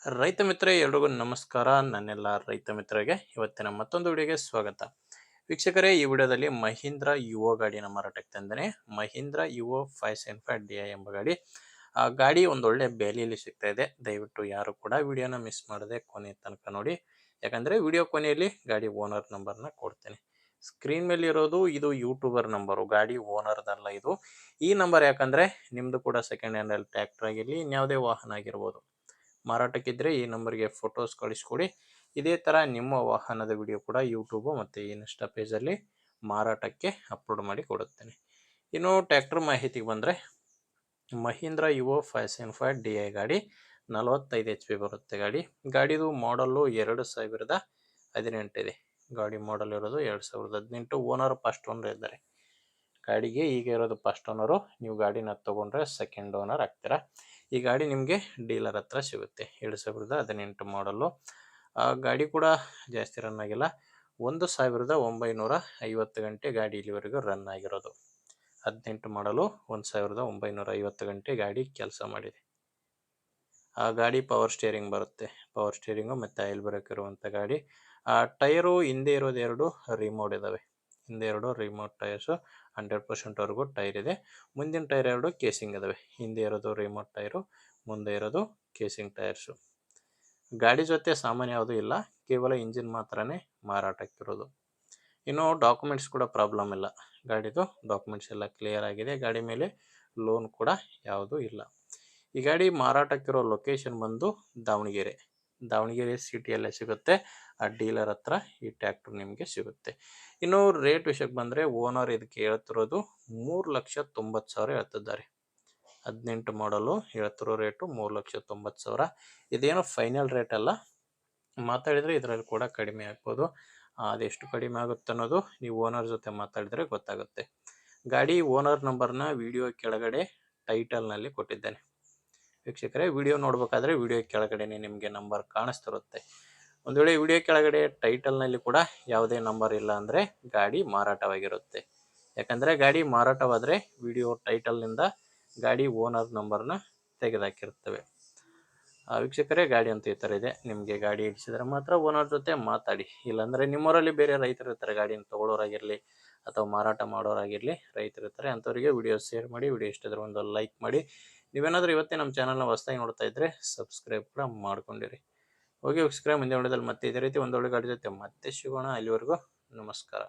ರೈತ ಮಿತ್ರ ಎಲ್ರಿಗೂ ನಮಸ್ಕಾರ. ನನ್ನೆಲ್ಲ ರೈತ ಮಿತ್ರರಿಗೆ ಇವತ್ತಿನ ಮತ್ತೊಂದು ವಿಡಿಯೋಗೆ ಸ್ವಾಗತ. ವೀಕ್ಷಕರೇ, ಈ ವಿಡಿಯೋದಲ್ಲಿ ಮಹೀಂದ್ರ ಯುವೋ ಗಾಡಿನ ಮಾರಾಟಕ್ಕೆ ತಂದೇನೆ. ಮಹೀಂದ್ರ ಯುವೋ 575 ಡಿ ಎಂಬ ಗಾಡಿ. ಆ ಗಾಡಿ ಒಂದೊಳ್ಳೆ ಬೆಲೆಯಲ್ಲಿ ಸಿಗ್ತಾ ಇದೆ. ದಯವಿಟ್ಟು ಯಾರು ಕೂಡ ವಿಡಿಯೋನ ಮಿಸ್ ಮಾಡದೆ ಕೊನೆ ತನಕ ನೋಡಿ. ಯಾಕಂದ್ರೆ ವಿಡಿಯೋ ಕೊನೆಯಲ್ಲಿ ಗಾಡಿ ಓನರ್ ನಂಬರ್ನ ಕೊಡ್ತೇನೆ. ಸ್ಕ್ರೀನ್ ಮೇಲೆ ಇರೋದು ಇದು ಯೂಟ್ಯೂಬರ್ ನಂಬರು, ಗಾಡಿ ಓನರ್ದಲ್ಲ ಇದು. ಈ ನಂಬರ್ ಯಾಕಂದ್ರೆ ನಿಮ್ದು ಕೂಡ ಸೆಕೆಂಡ್ ಹ್ಯಾಂಡ್ ಅಲ್ಲಿ ಟ್ರ್ಯಾಕ್ಟರ್ ಆಗಿರಲಿ, ಇನ್ಯಾವುದೇ ವಾಹನ ಆಗಿರ್ಬೋದು, ಮಾರಾಟಕ್ಕಿದ್ರೆ ಈ ನಂಬರ್ಗೆ ಫೋಟೋಸ್ ಕಳಿಸ್ಕೊಡಿ. ಇದೇ ಥರ ನಿಮ್ಮ ವಾಹನದ ವಿಡಿಯೋ ಕೂಡ ಯೂಟ್ಯೂಬು ಮತ್ತು ಇನ್ಸ್ಟಾ ಪೇಜಲ್ಲಿ ಮಾರಾಟಕ್ಕೆ ಅಪ್ಲೋಡ್ ಮಾಡಿ ಕೊಡುತ್ತೇನೆ. ಇನ್ನು ಟ್ರ್ಯಾಕ್ಟರ್ ಮಾಹಿತಿಗೆ ಬಂದರೆ, ಮಹೀಂದ್ರ ಯುವೋ 575 ಡಿ ಐ ಗಾಡಿ 45 HP ಬರುತ್ತೆ. ಗಾಡಿದು ಮಾಡಲ್ಲು 2018 ಇದೆ. ಗಾಡಿ ಮಾಡಲ್ ಇರೋದು 2018. ಓನರ್ ಫಸ್ಟ್ ಓನರ್ ಇದ್ದಾರೆ. ಗಾಡಿಗೆ ಈಗ ಇರೋದು ಫಸ್ಟ್ ಓನರು. ನೀವು ಗಾಡಿನ ತೊಗೊಂಡ್ರೆ ಸೆಕೆಂಡ್ ಓನರ್ ಆಗ್ತೀರಾ. ಈ ಗಾಡಿ ನಿಮಗೆ ಡೀಲರ್ ಹತ್ರ ಸಿಗುತ್ತೆ. 2018 ಮಾಡಲ್ಲು. ಗಾಡಿ ಕೂಡ ಜಾಸ್ತಿ ರನ್ ಆಗಿಲ್ಲ. 1950 ಗಂಟೆ ಗಾಡಿ ಇಲ್ಲಿವರೆಗೂ ರನ್ ಆಗಿರೋದು. 18 ಮಾಡಲು 1950 ಗಂಟೆ ಗಾಡಿ ಕೆಲಸ ಮಾಡಿದೆ. ಆ ಗಾಡಿ ಪವರ್ ಸ್ಟೇರಿಂಗ್ ಬರುತ್ತೆ. ಪವರ್ ಸ್ಟೇರಿಂಗು ಮತ್ತು ಆಯಿಲ್ ಬ್ರೇಕ್ ಇರುವಂಥ ಗಾಡಿ. ಟೈರು ಹಿಂದೆ ಇರೋದು 2 ರಿಮೋಟ್ ಇದ್ದಾವೆ. ಹಿಂದೆ 2 ರಿಮೋಟ್ ಟೈರ್ಸು 100%ವರೆಗೂ ಟೈರ್ ಇದೆ. ಮುಂದಿನ ಟೈರ್ 2 ಕೇಸಿಂಗ್ ಇದಾವೆ. ಹಿಂದೆ ಇರೋದು ರಿಮೋಟ್ ಟೈರು, ಮುಂದೆ ಇರೋದು ಕೇಸಿಂಗ್ ಟೈರ್ಸು. ಗಾಡಿ ಜೊತೆ ಸಾಮಾನ್ಯ ಯಾವುದೂ ಇಲ್ಲ, ಕೇವಲ ಇಂಜಿನ್ ಮಾತ್ರನೇ ಮಾರಾಟಕ್ಕಿರೋದು. ಇನ್ನು ಡಾಕ್ಯುಮೆಂಟ್ಸ್ ಕೂಡ ಪ್ರಾಬ್ಲಮ್ ಇಲ್ಲ. ಗಾಡಿದು ಡಾಕ್ಯುಮೆಂಟ್ಸ್ ಎಲ್ಲ ಕ್ಲಿಯರ್ ಆಗಿದೆ. ಗಾಡಿ ಮೇಲೆ ಲೋನ್ ಕೂಡ ಯಾವುದೂ ಇಲ್ಲ. ಈ ಗಾಡಿ ಮಾರಾಟಕ್ಕಿರೋ ಲೊಕೇಶನ್ ಬಂದು ದಾವಣಗೆರೆ ಸಿಟಿಯಲ್ಲೇ ಸಿಗುತ್ತೆ. ಆ ಡೀಲರ್ ಹತ್ರ ಈ ಟ್ರ್ಯಾಕ್ಟರ್ ನಿಮಗೆ ಸಿಗುತ್ತೆ. ಇನ್ನು ರೇಟ್ ವಿಷಯಕ್ಕೆ ಬಂದರೆ, ಓನರ್ ಇದಕ್ಕೆ ಹೇಳ್ತಿರೋದು 3,90,000 ಹೇಳ್ತಿದ್ದಾರೆ. 18 ಮಾಡಲು ಹೇಳ್ತಿರೋ ರೇಟು 3,90,000. ಇದೇನು ಫೈನಲ್ ರೇಟ್ ಅಲ್ಲ, ಮಾತಾಡಿದರೆ ಇದರಲ್ಲಿ ಕೂಡ ಕಡಿಮೆ ಆಗ್ಬೋದು. ಅದೆಷ್ಟು ಕಡಿಮೆ ಆಗುತ್ತೆ ಅನ್ನೋದು ನೀವು ಓನರ್ ಜೊತೆ ಮಾತಾಡಿದರೆ ಗೊತ್ತಾಗುತ್ತೆ. ಗಾಡಿ ಓನರ್ ನಂಬರ್ನ ವಿಡಿಯೋ ಕೆಳಗಡೆ ಟೈಟಲ್ನಲ್ಲಿ ಕೊಟ್ಟಿದ್ದೇನೆ. ವೀಕ್ಷಕರೇ, ವಿಡಿಯೋ ನೋಡಬೇಕಾದ್ರೆ ವಿಡಿಯೋ ಕೆಳಗಡೆನೇ ನಿಮಗೆ ನಂಬರ್ ಕಾಣಿಸ್ತಿರುತ್ತೆ. ಒಂದು ವೇಳೆ ವಿಡಿಯೋ ಕೆಳಗಡೆ ಟೈಟಲ್ನಲ್ಲಿ ಕೂಡ ಯಾವುದೇ ನಂಬರ್ ಇಲ್ಲ ಅಂದರೆ ಗಾಡಿ ಮಾರಾಟವಾಗಿರುತ್ತೆ. ಯಾಕಂದರೆ ಗಾಡಿ ಮಾರಾಟವಾದರೆ ವಿಡಿಯೋ ಟೈಟಲ್ನಿಂದ ಗಾಡಿ ಓನರ್ ನಂಬರ್ನ ತೆಗೆದಾಕಿರ್ತವೆ. ವೀಕ್ಷಕರೇ, ಗಾಡಿ ಅಂತೂ ಈ ಥರ ಇದೆ. ನಿಮಗೆ ಗಾಡಿ ಹಿಡಿಸಿದ್ರೆ ಮಾತ್ರ ಓನರ್ ಜೊತೆ ಮಾತಾಡಿ. ಇಲ್ಲಾಂದರೆ ನಿಮ್ಮವರಲ್ಲಿ ಬೇರೆ ರೈತರು ಇರ್ತಾರೆ, ಗಾಡಿನ ತೊಗೊಳೋರಾಗಿರಲಿ ಅಥವಾ ಮಾರಾಟ ಮಾಡೋರಾಗಿರಲಿ, ರೈತರು ಇರ್ತಾರೆ. ಅಂಥವರಿಗೆ ವಿಡಿಯೋ ಶೇರ್ ಮಾಡಿ. ವಿಡಿಯೋ ಇಷ್ಟ ಇದ್ರೆ ಒಂದು ಲೈಕ್ ಮಾಡಿ. ನೀವೇನಾದರೂ ಇವತ್ತೇ ನಮ್ಮ ಚಾನಲ್ನ ಹೊಸದಾಗಿ ನೋಡ್ತಾ ಇದ್ದರೆ ಸಬ್ಸ್ಕ್ರೈಬ್ ಕೂಡ ಮಾಡ್ಕೊಂಡಿರಿ. ಓಕೆ ವೀಕ್ಷಕರೇ, ಮುಂದೆ ವಿಡಿಯೋದಲ್ಲಿ ಮತ್ತೆ ಇದೇ ರೀತಿ ಒಂದೊಳ್ಳೆ ಗಾಡಿ ಜೊತೆ ಮತ್ತೆ ಸಿಗೋಣ. ಅಲ್ಲಿವರೆಗೂ ನಮಸ್ಕಾರ.